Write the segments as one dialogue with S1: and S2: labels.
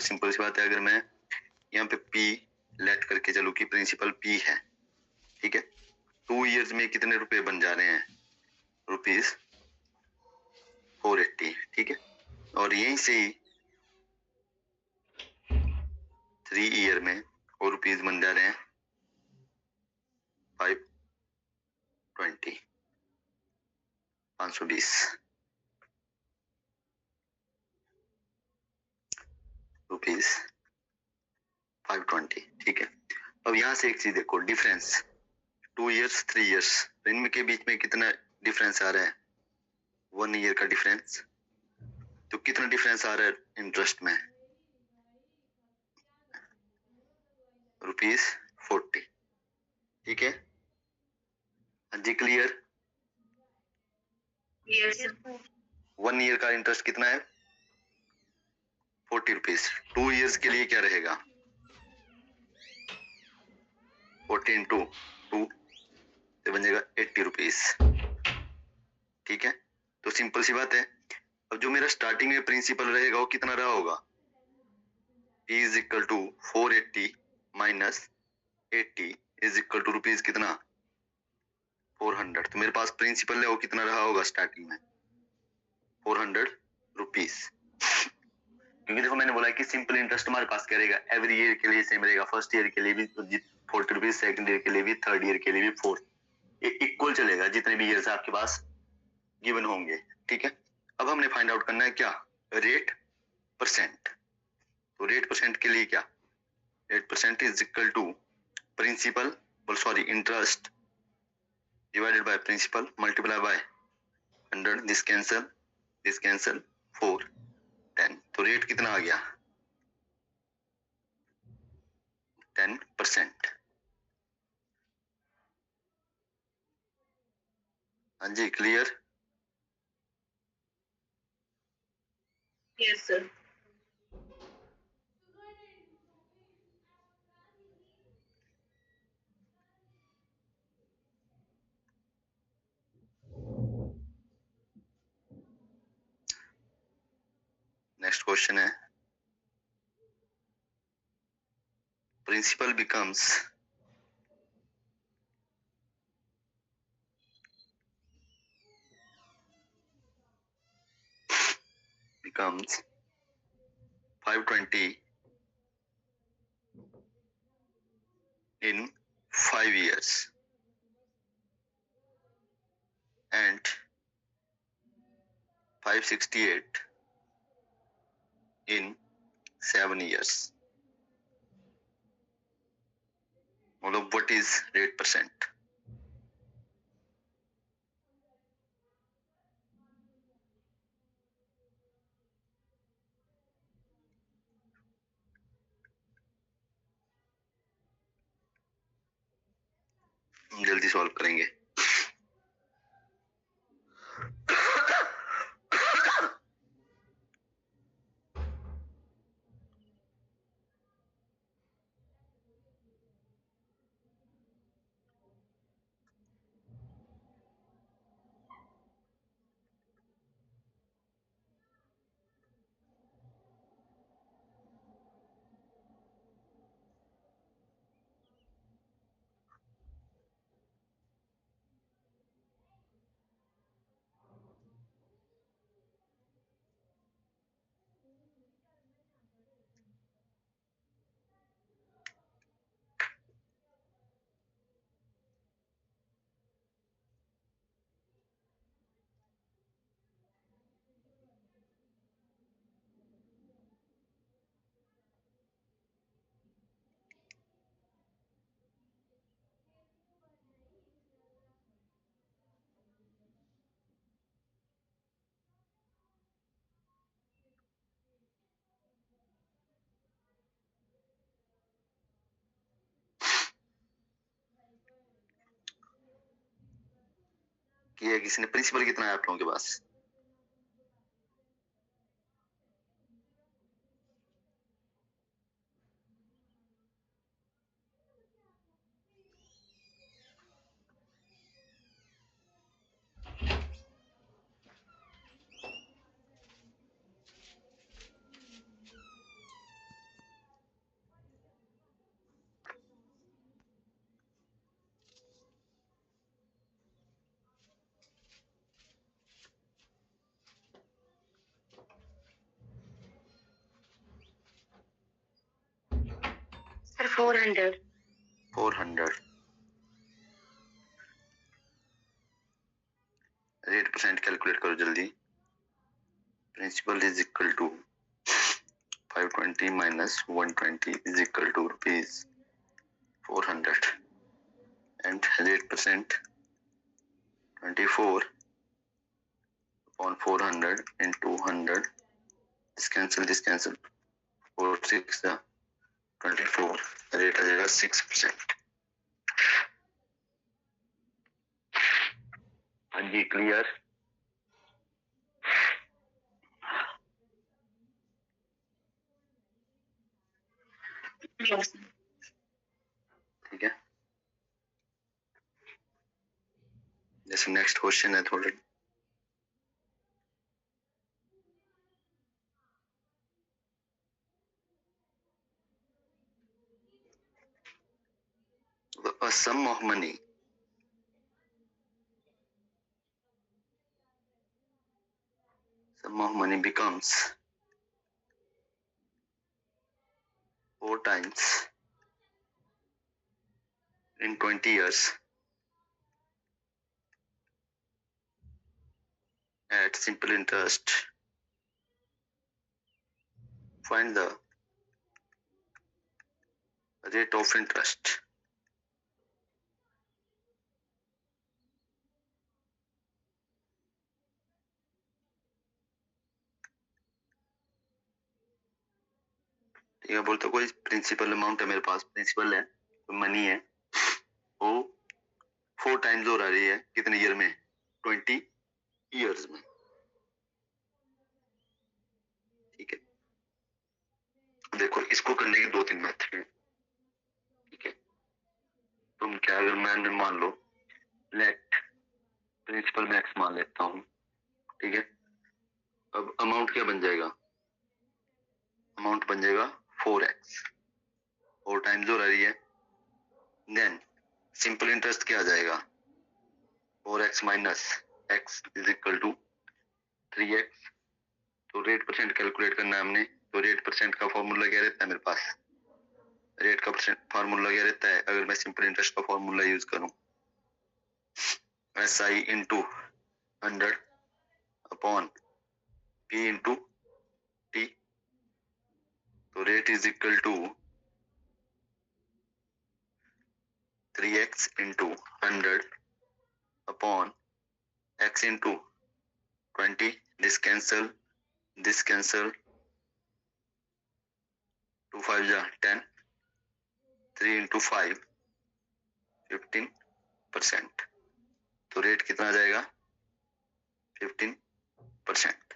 S1: Simple सी बात है, अगर मैं यहाँ पे P लेट करके चलूँ कि प्रिंसिपल P है, ठीक है, 2 ईयर्स में कितने रुपए बन जा रहे हैं, ₹480, ठीक है, और यहीं से ही 3 ईयर में और रुपीज बन जा रहे हैं 520, 520 रुपीज 520, ठीक है। अब यहाँ से एक चीज देखो, डिफरेंस 2 ईयर्स 3 ईयर्स, इनके बीच में कितना डिफरेंस आ रहा है, 1 ईयर का डिफरेंस। तो कितना डिफरेंस आ रहा है इंटरेस्ट में, ₹40, ठीक है। हाँ जी, क्लियर।
S2: यस
S1: 1 ईयर का इंटरेस्ट कितना है, ₹40। 2 ईयर्स के लिए क्या रहेगा, 40 into 2 से बन जाएगा ₹80, ठीक है। तो सिंपल सी बात है, अब जो मेरा स्टार्टिंग में प्रिंसिपल रहेगा वो कितना रहा होगा, P is equal to 480 minus 80 is equal to rupees कितना, 400। तो मेरे पास प्रिंसिपल है वो कितना रहा होगा स्टार्टिंग में, ₹400। क्योंकि देखो मैंने बोला कि सिंपल इंटरेस्ट हमारे पास क्या रहेगा, एवरी ईयर के लिए सेम रहेगा, फर्स्ट ईयर के लिए भी ₹40, सेकंड ईयर के लिए भी, थर्ड ईयर के लिए भी 4, इक्वल चलेगा जितने भी ईयर्स आपके पास गिवन होंगे, ठीक है। अब हमने फाइंड आउट करना है क्या, रेट परसेंट। तो रेट परसेंट के लिए क्या, rate percent is equal to principal interest divided by principal multiply by 100, this cancel 4 10। तो रेट कितना आ गया, 10%। हाँ जी, clear.
S2: Yes sir
S1: next question है, principal becomes becomes 520 in 5 years and 568 in 7 years. मतलब what is rate percent? जल्दी सॉल्व करेंगे। किया किसी ने, प्रिंसिपल कितना है आप लोगों के पास,
S2: 400.
S1: 400. रेट परसेंट कैलकुलेट करो जल्दी. Principal is equal to 520 minus 120 is equal to rupees 400 and rate percent 24 upon 400 into 100. This cancel 4 6 24. Rate आ जाएगा 6%. हाँ जी क्लियर. ठीक है. जैसे नेक्स्ट क्वेश्चन है थोड़ा. A sum of money becomes 4 times in 20 years at simple interest. Find the rate of interest. ठीक है. बोलते कोई प्रिंसिपल अमाउंट है मेरे पास. प्रिंसिपल है, मनी है, वो 4 टाइम्स हो रही है. कितने ईयर में? 20 ईयर्स में. ठीक है. देखो इसको करने के 2-3 मेथड है. ठीक है. तुम क्या, अगर मैं मान लो लेट प्रिंसिपल मैक्स मान लेता हूँ. ठीक है. अब अमाउंट क्या बन जाएगा? अमाउंट बन जाएगा 4x. 4 टाइम्स हो रही है. देन सिंपल इंटरेस्ट क्या आ जाएगा? 4x minus x is equal to 3x. तो रेट परसेंट कैलकुलेट करना है हमने. तो रेट परसेंट का फॉर्मूला क्या रहता है मेरे पास? रेट का परसेंट फॉर्मूला क्या रहता है अगर मैं सिंपल इंटरेस्ट का फॉर्मूला यूज करूं? SI into 100 upon P into T. तो रेट is equal to 3x into 100 upon x into 20. This cancel 2 5 जा 10. 3 इंटू 5 15%. तो रेट कितना आ जाएगा? 15%.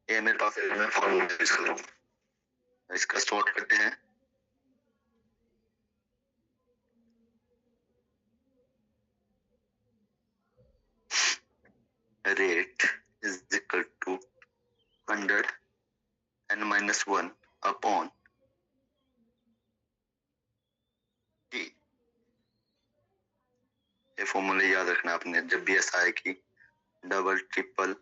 S1: ये मेरे पास मैं फॉर्मूला यूज कर रहा हूँ. इसका सॉर्ट करते हैं. Rate is equal to 100 n minus 1 upon t. ये फॉर्मूला याद रखना आपने जब भी ऐसा है कि डबल ट्रिपल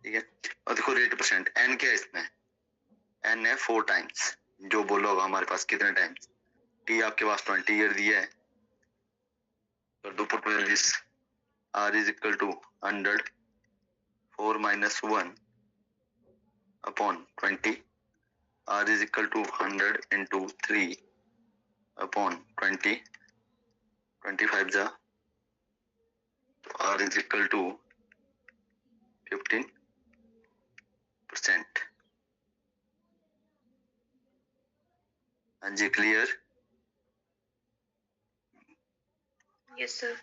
S1: ठीक है. और देखो रेट परसेंट n क्या है इसमें? n है 4 टाइम्स. जो बोला होगा हमारे पास कितने टाइम्स. t आपके पास 20 ईयर दिया है. कर दो पुट में this. r is equal to 100 4 minus 1 upon 20. r is equal to 100 into 3 upon 20. 25 जा. r is equal to 15%. हाँ जी क्लियर.
S2: Yes, sir.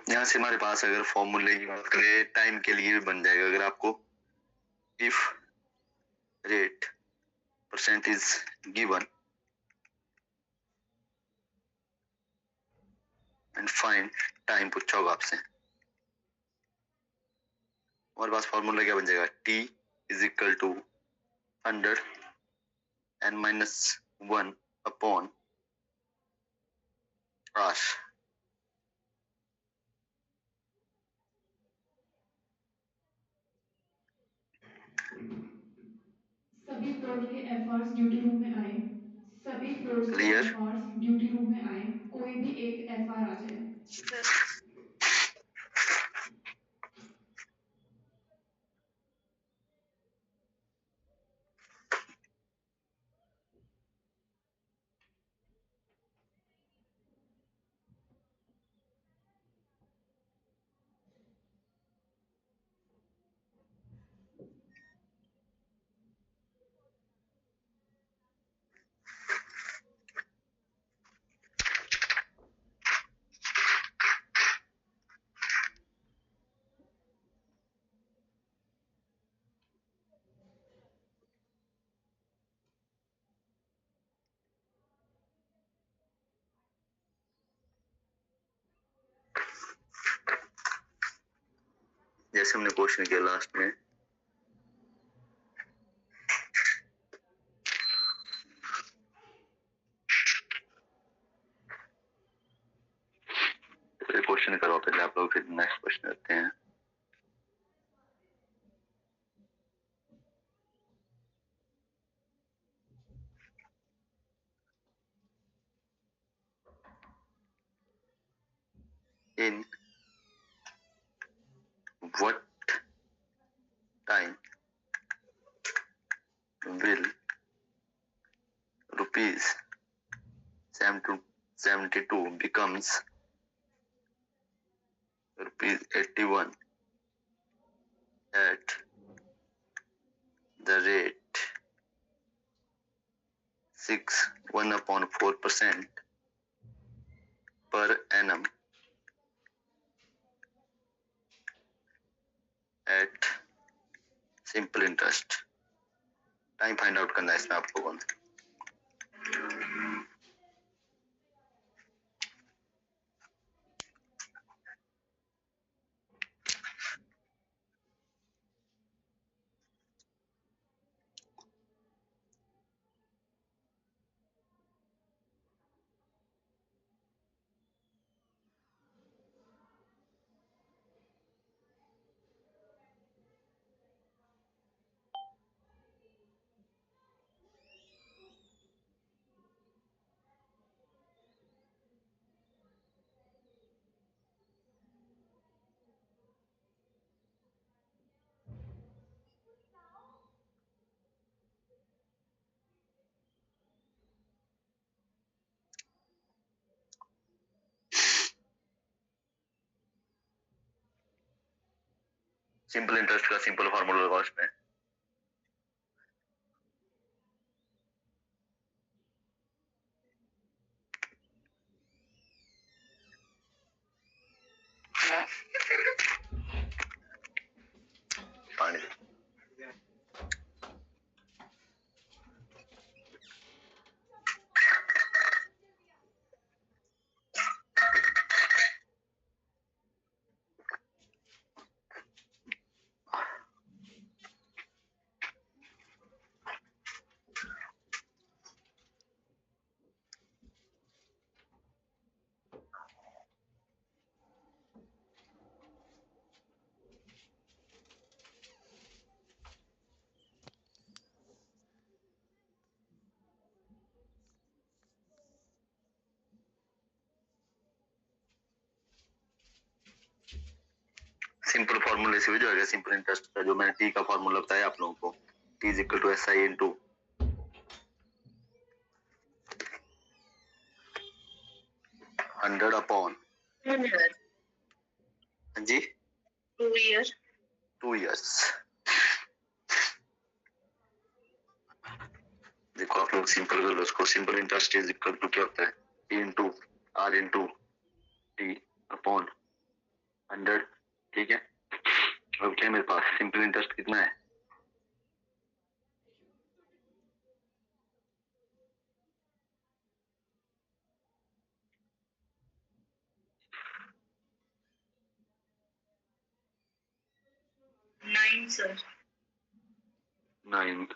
S1: यहाँ से हमारे पास अगर फॉर्मूले की बात करें टाइम के लिए भी बन जाएगा. अगर आपको if rate percent is given and find time पूछा होगा आपसे। हमारे पास फॉर्मूला क्या बन जाएगा, t is equal to 100 n minus 1 upon r।
S3: सभी फ्लोर के एफआरस ड्यूटी रूम में आए। सभी फ्लोर्स के
S1: Clear?
S3: एफआरस ड्यूटी रूम में आए। कोई भी एक एफआर आ जाए।
S2: सर
S1: जैसे हमने क्वेश्चन किया लास्ट में, क्वेश्चन करो पहले आप लोग, फिर नेक्स्ट क्वेश्चन करते हैं। In what time will rupees 72 becomes rupees 81 at the rate 1/4% per annum at simple interest। Time find out करना है इसमें आप लोगों ने। सिंपल इंटरेस्ट का सिंपल फार्मूला लगाओ इसमें। पानी सिंपल फॉर्मूले से भी जो है सिंपल इंटरेस्ट का, जो मैंने टी का फॉर्मूला बताया आप लोगों को, T is equal to S I into 100 upon
S2: 1 year
S1: जी
S2: 2 ईयर
S1: 2 इयर्स। देखो आप लोग सिंपल कर लो उसको। Simple interest is equal to क्या होता है, T into R into T upon 100। ठीक है, अब क्या मेरे पास सिंपल इंटरेस्ट कितना है,
S2: 9 sir.
S1: 9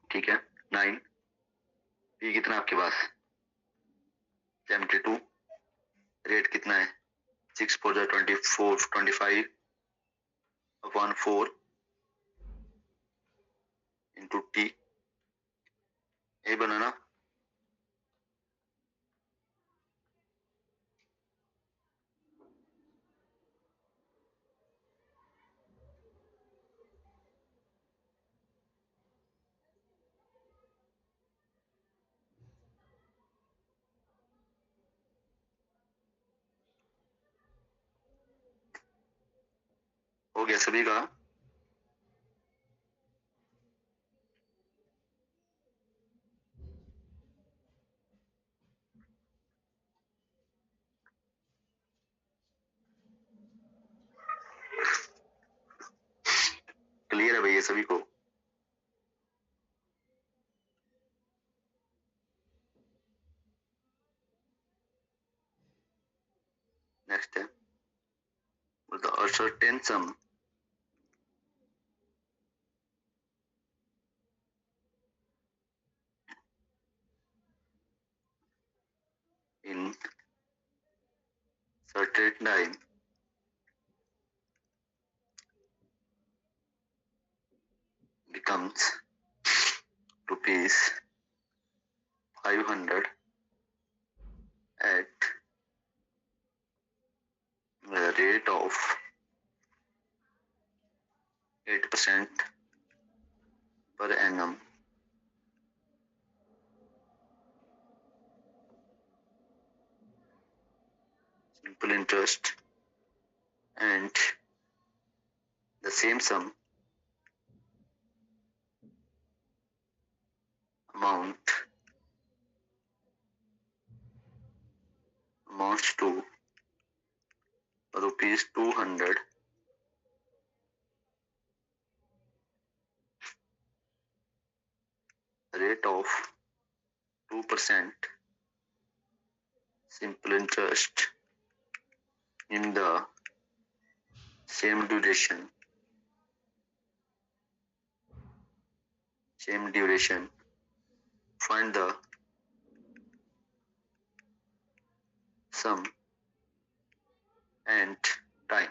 S1: ठीक है 9 पी कितना आपके पास 72 रेट कितना है 6 4 24 25 अपॉन 4 इंटू टी ये बना ना हो गया सभी का क्लियर है भैया सभी को नेक्स्ट है मतलब a certain sum in certain time becomes rupees 500 at the rate of 8% per annum simple interest and the same sum amounts to rupees 200 rate of 2% simple interest in the same duration find the sum and time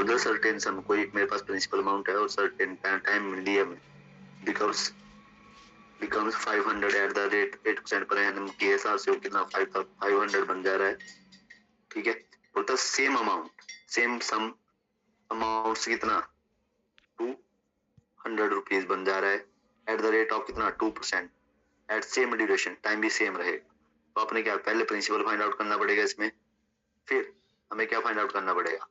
S1: उधर certain सम कोई मेरे पास principal amount है और certain time दिया में becomes 500 at the rate 8% per annum के हिसाब से वो कितना 500 बन जा रहा है ठीक है बोलता same amount same sum amount कितना 200 रुपीज बन जा रहा है एट द रेट ऑफ कितना 2% एट सेम ड्यूरेशन टाइम भी सेम रहेगा तो आपने क्या पहले प्रिंसिपल फाइंड आउट करना पड़ेगा इसमें फिर हमें क्या फाइंड आउट करना पड़ेगा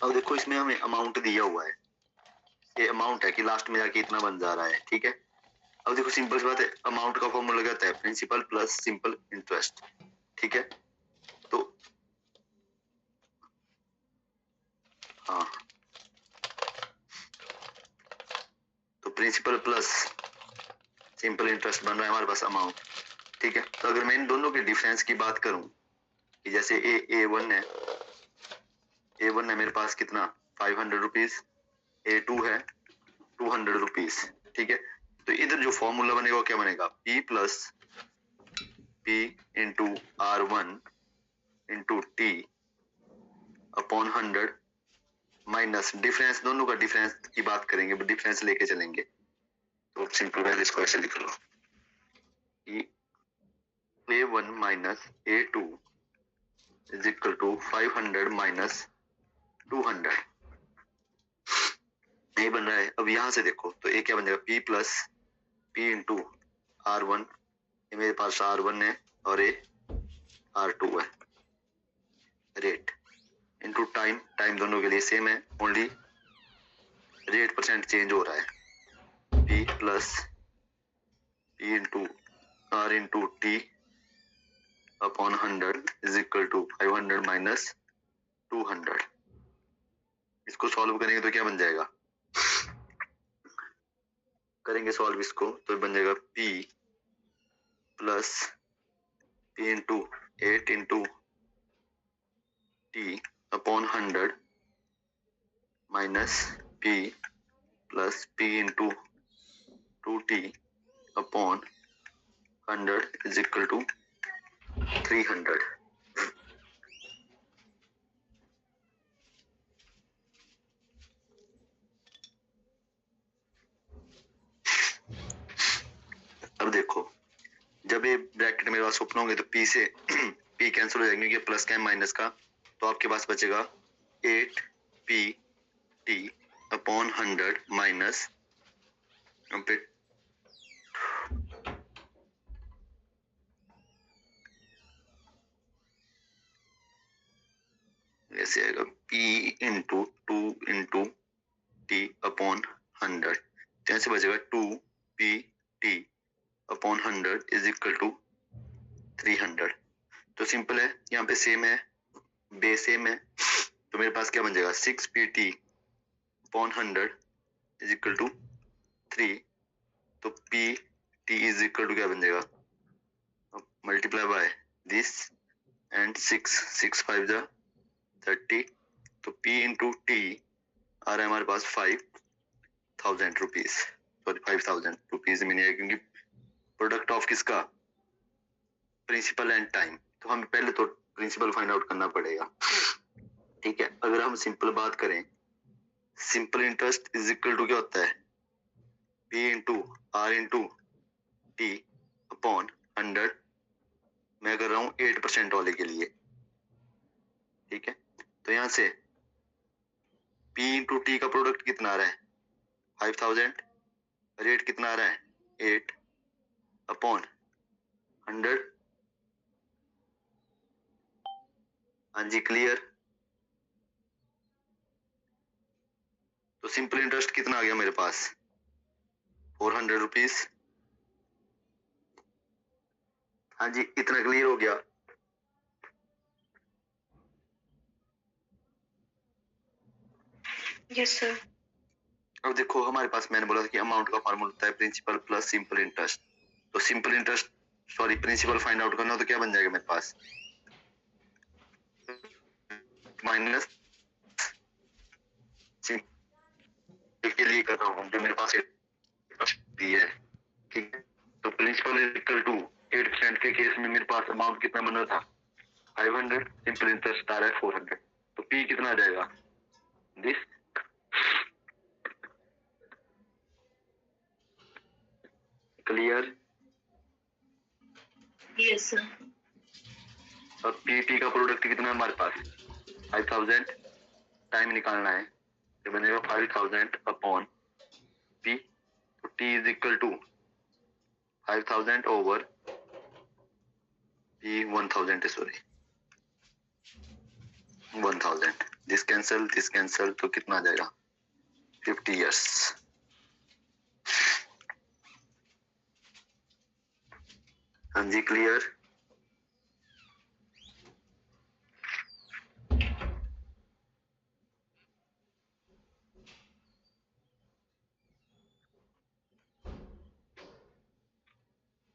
S1: अब देखो इसमें हमें अमाउंट दिया हुआ है ये अमाउंट है कि लास्ट में जाके इतना बन जा रहा है ठीक है अब देखो सिंपल सी बात है अमाउंट का फॉर्मूला कहता है प्रिंसिपल प्लस सिंपल इंटरेस्ट ठीक है तो हाँ तो प्रिंसिपल प्लस सिंपल इंटरेस्ट बन रहा है हमारे पास अमाउंट ठीक है तो अगर मैं इन दोनों के डिफरेंस की बात करूं कि जैसे A1 है मेरे पास कितना 500 रुपीज A2 है 200 रुपीज ठीक है तो इधर जो फॉर्मूला बनेगा क्या बनेगा P plus P into R1 into T upon 100 minus difference, दोनों का डिफरेंस की बात करेंगे, डिफरेंस लेके चलेंगे। तो सिंपल है, इसको ऐसे लिख लो कि A1 minus A2 is equal to 500 minus 200। नहीं बन रहा है। अब यहां से देखो तो ए क्या बन जाएगा, P plus P into R1, ये मेरे पास R1 है और ये R2 है। रेट इंटू टाइम, टाइम दोनों के लिए सेम है, ओनली रेट परसेंट चेंज हो रहा है। P plus P into R into T upon 100 is equal to 500 minus 200। इसको सॉल्व करेंगे तो क्या बन जाएगा, करेंगे सॉल्व इसको तो बन जाएगा P plus P into 8 into T upon 100 minus P plus P into 2T upon 100 is equal to 300। अब देखो जब ये ब्रैकेट मेरे पास ओपन होंगे तो P से P कैंसिल हो जाएंगे, क्योंकि प्लस का है माइनस का, तो आपके पास बचेगा 8PT अपॉन 100 माइनस ऐसे आएगा P into 2 into T upon 100, यहाँ से बचेगा 2PT upon 100 is equal to 300। तो सिंपल है, यहाँ पे सेम है, बेस सेम है, तो मेरे पास क्या बन जाएगा 6PT upon 100 is equal to 3। तो PT इज इक्वल टू क्या बन जाएगा, मल्टीप्लाई बाय दिस एंड 6 5 जा 30, तो P इंटू T आ रहा है हमारे पास 5,000 रुपीज, सॉरी 5,000 रुपीज में नहीं है, क्योंकि प्रोडक्ट ऑफ किसका, प्रिंसिपल एंड टाइम, तो हमें पहले तो प्रिंसिपल फाइंड आउट करना पड़ेगा। ठीक है, अगर हम सिंपल बात करें, simple interest is equal to क्या होता है, P into R into T upon 100, मैं कर रहा हूँ 8% वाले के लिए। ठीक है, तो यहाँ से P इंटू T का प्रोडक्ट कितना आ रहा है 5,000, रेट कितना आ रहा है 8 अपॉन 100। हाँ जी क्लियर। तो सिंपल इंटरेस्ट कितना आ गया मेरे पास 400 रुपीज। हाँ जी इतना क्लियर हो गया।
S2: Yes sir.
S1: अब देखो हमारे पास मैंने बोला था कि अमाउंट का फॉर्मूला होता है प्रिंसिपल प्लस सिंपल इंटरेस्ट, तो simple interest sorry principal find out करना, तो क्या बन जाएगा मेरे पास माइनस के लिए कर रहा हूँ जो मेरे पास दी है। ठीक है, तो प्रिंसिपल इज इक्वल टू 8% के केस में मेरे पास अमाउंट कितना बन रहा था 500, सिंपल इंटरेस्ट आ रहा है 400, तो P कितना आ जाएगा दिस। क्लियर।
S2: Yes sir.
S1: अब PT का प्रोडक्ट कितना है हमारे पास 5,000, टाइम निकालना है, तो बनेगा 5,000 अपॉन P, तो T is equal to 5,000 over P 1,000 sorry 1,000, this cancel, तो कितना आ जाएगा 50 इयर्स। हाँ जी क्लियर।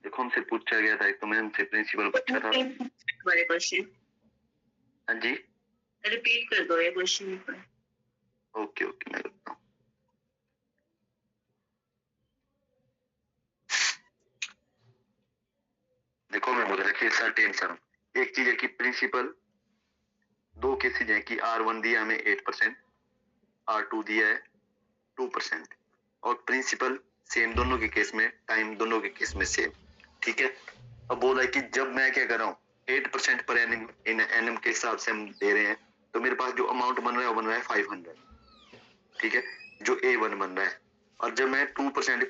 S1: देखो हमसे पूछा गया था, एक तो मैं हमसे प्रिंसिपल पूछा था।
S2: हमारे क्वेश्चन
S1: हाँ जी
S2: रिपीट कर दो ये क्वेश्चन पर।
S1: ओके ओके मैं करता हूँ। देखो मैं बोल रहा कि सर्टेन सम, एक चीज है कि प्रिंसिपल, दो केसेज है कि R1 दिया हमें 8%, R2 दिया है 2% और प्रिंसिपल सेम दोनों के केस में, टाइम दोनों के केस में सेम, ठीक है। अब बोला है कि जब मैं क्या कर रहा हूँ 8% पर एनम इन एनम के हिसाब से हम दे रहे हैं, तो मेरे पास जो अमाउंट बन रहा है वो बन रहा है 500, ठीक है, जो A1 बन रहा है। और जब मैं 2%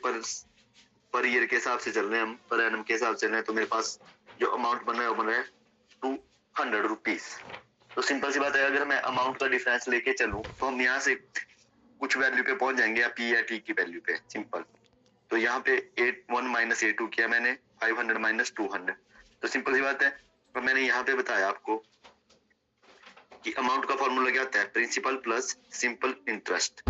S1: पर ईयर के हिसाब से चल रहे हैं हम, पर एनम के हिसाब से चल रहे हैं, तो मेरे पास जो अमाउंट बन रहा है वो बन रहा है 200 रुपीज। तो सिंपल सी बात है, अगर मैं अमाउंट का डिफरेंस लेके चलूं तो हम यहाँ से कुछ वैल्यू पे पहुंच जाएंगे, या P या T की वैल्यू पे, सिंपल। तो यहाँ पे 1 माइनस A2 किया मैंने, 500 माइनस 200, तो सिंपल सी बात है। तो मैंने यहाँ पे बताया आपको कि अमाउंट का फॉर्मूला क्या होता है, प्रिंसिपल प्लस सिंपल इंटरेस्ट,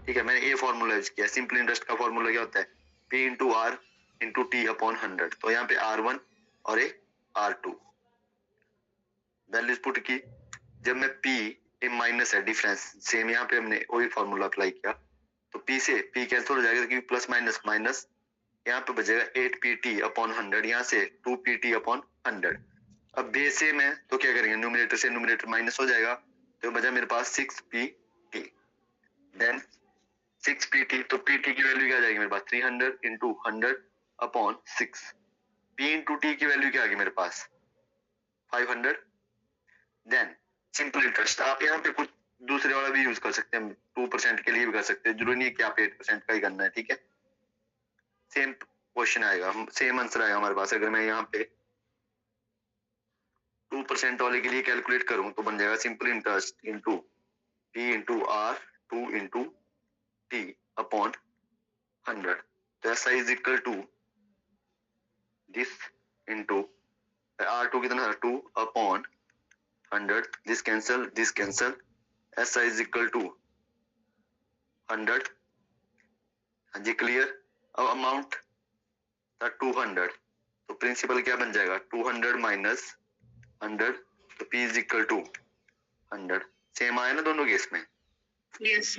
S1: ठीक है। मैंने ये फॉर्मूला यूज किया। सिंपल इंटरेस्ट का फॉर्मूला क्या होता है, P into R into T upon 100। तो यहाँ पे R1 और ये R2 वैल्यूज पुट की। जब मैं P ए माइनस है डिफरेंस, सेम यहाँ पे हमने वही फॉर्मूला अप्लाई किया, तो P से P कैंसिल हो जाएगा क्योंकि प्लस माइनस माइनस, यहाँ पे बचेगा 8PT अपॉन 100, यहाँ से 2PT अपॉन 100। अब बेस सेम है तो क्या करेंगे, न्यूमरेटर से न्यूमरेटर माइनस हो जाएगा, तो बचा मेरे पास 6PT। देन 6PT, तो PT की वैल्यू क्या आ जाएगी मेरे पास, 300 into 100 upon 6। P into T की वैल्यू क्या आ गई मेरे पास, 500। देन सिंपल इंटरेस्ट, आप यहाँ पे कुछ दूसरे वाला भी यूज कर सकते हैं, 2% के लिए भी कर सकते हैं, जरूरी नहीं है कि आप 8% का ही करना है, ठीक है। सेम क्वेश्चन आएगा, सेम आंसर आएगा हमारे पास। अगर मैं यहाँ पे 2% वाले के लिए कैलकुलेट करूं तो बन जाएगा simple interest into P into R 2 into T upon 100। तो ऐसा is equal to this into R2 कितना है 2 अपॉन 100, दिस कैंसल, ऐसा इज इक्वल टू 100। हाँ जी क्लियर। अब अमाउंट था 200, तो प्रिंसिपल क्या बन जाएगा 200 माइनस 100, तो P is equal to 100। Same आया ना दोनों केस में।
S2: Yes.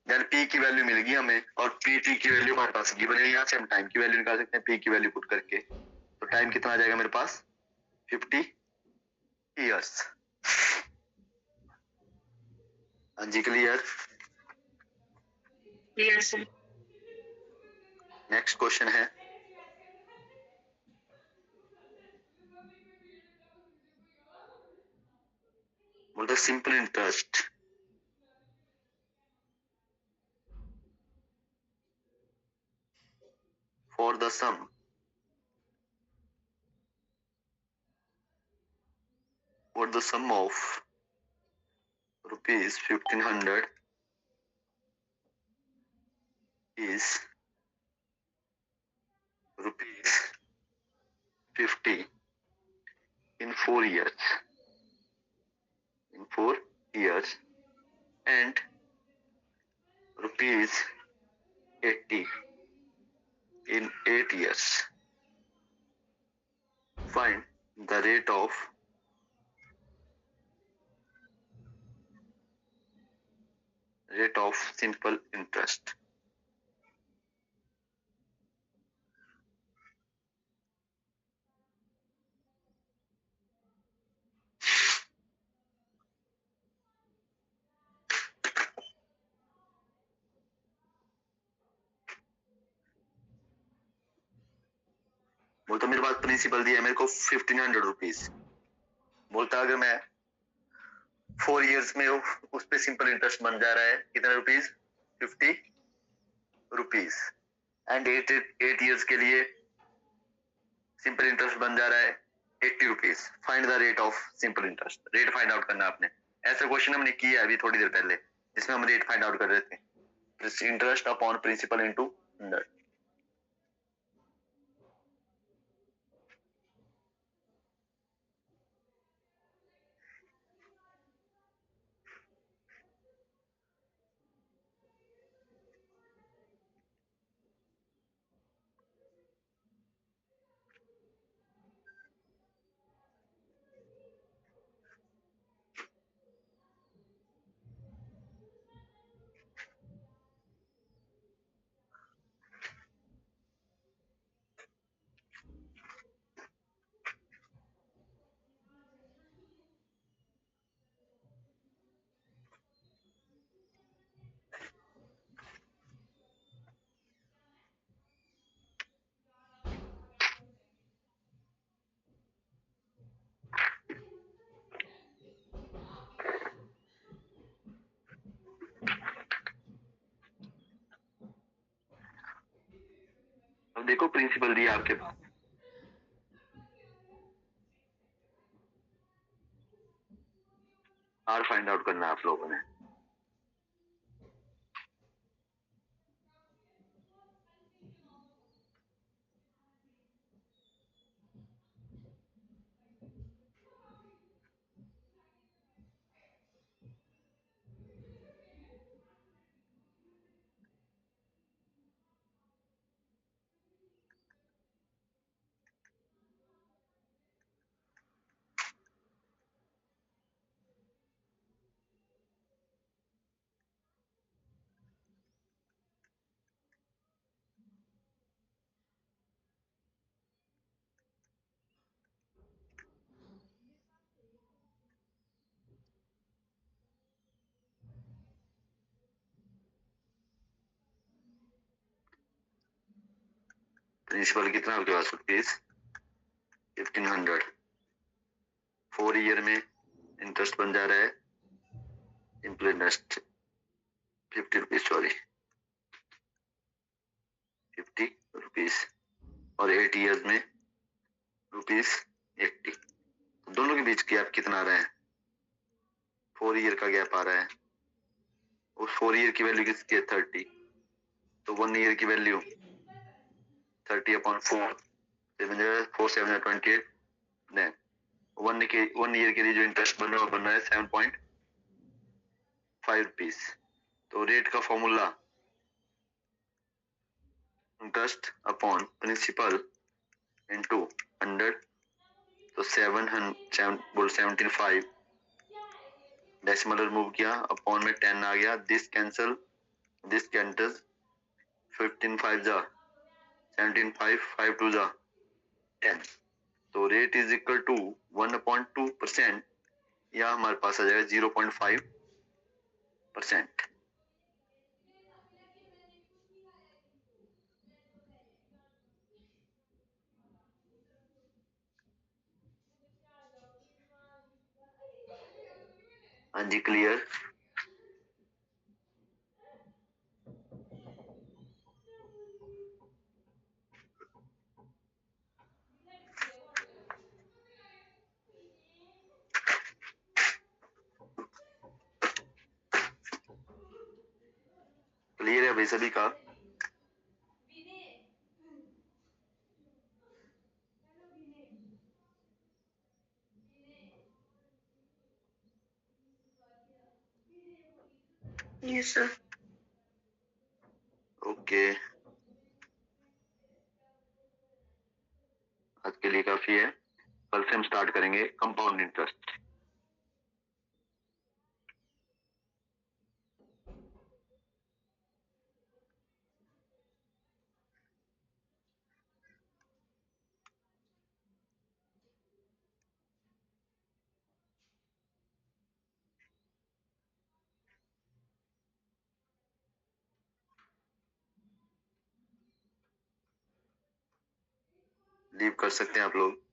S1: देन P की वैल्यू मिल गई हमें, और PT की वैल्यू हमारे पास गिवन है, यहाँ से हम टाइम की वैल्यू निकाल सकते हैं P की वैल्यू पुट करके। तो टाइम कितना आ जाएगा मेरे पास 50 इयर्स। हाँ जी क्लियर।
S2: Yes.
S1: नेक्स्ट क्वेश्चन है, बोलते simple interest for the sum of rupees 1500 is rupees 50 in 4 years, and rupees 80 in 8 years. Find the rate of simple interest. बोलता मेरे पास प्रिंसिपल दिया है मेरे को 1500 रुपीज। बोलता अगर मैं 4 years में उस पे सिंपल इंटरेस्ट बन जा रहा है कितना रुपीज 50 रुपीज, एंड 8 years के लिए सिंपल इंटरेस्ट बन जा रहा है 80 rupees. Find the rate of simple interest, rate find out करना आपने। ऐसा क्वेश्चन हमने किया अभी थोड़ी देर पहले, जिसमें हम रेट फाइंड आउट कर रहे थे, इंटरेस्ट अपॉन प्रिंसिपल इनटू 100। देखो प्रिंसिपल दिया आपके पास, आर फाइंड आउट करना है आप लोगों ने। प्रिंसिपल कितना आपके पास? रुपीज 1500। 4 ईयर में इंटरेस्ट बन जा रहा है simple interest 50 rupees, sorry 50 rupees, और 8 ईयर्स में ₹80। दोनों के बीच गैप कितना आ रहा है? 4 ईयर का गैप आ रहा है। उस 4 ईयर की वैल्यू किसकी है? 30। तो 1 ईयर की वैल्यू 30/4 4 7 28। देन 1 ईयर के लिए जो इंटरेस्ट बन रहा है 7.5 रुपीज। तो रेट का formula interest upon principal into 100, तो 75 डेसिमल रिमूव किया, अपॉन में 10 आ गया। दिस कैंसल 15 5 जा 17 5 5 2 जा 10। तो रेट इज इक्वल टू 1/2%, या हमारे पास आ जाएगा 0.5%। हाँ जी, क्लियर। क्लियर है भाई सभी का?
S2: Yes, sir.
S1: ओके, आज के लिए काफी है। कल से हम स्टार्ट करेंगे कंपाउंड इंटरेस्ट। लीव कर सकते हैं आप लोग।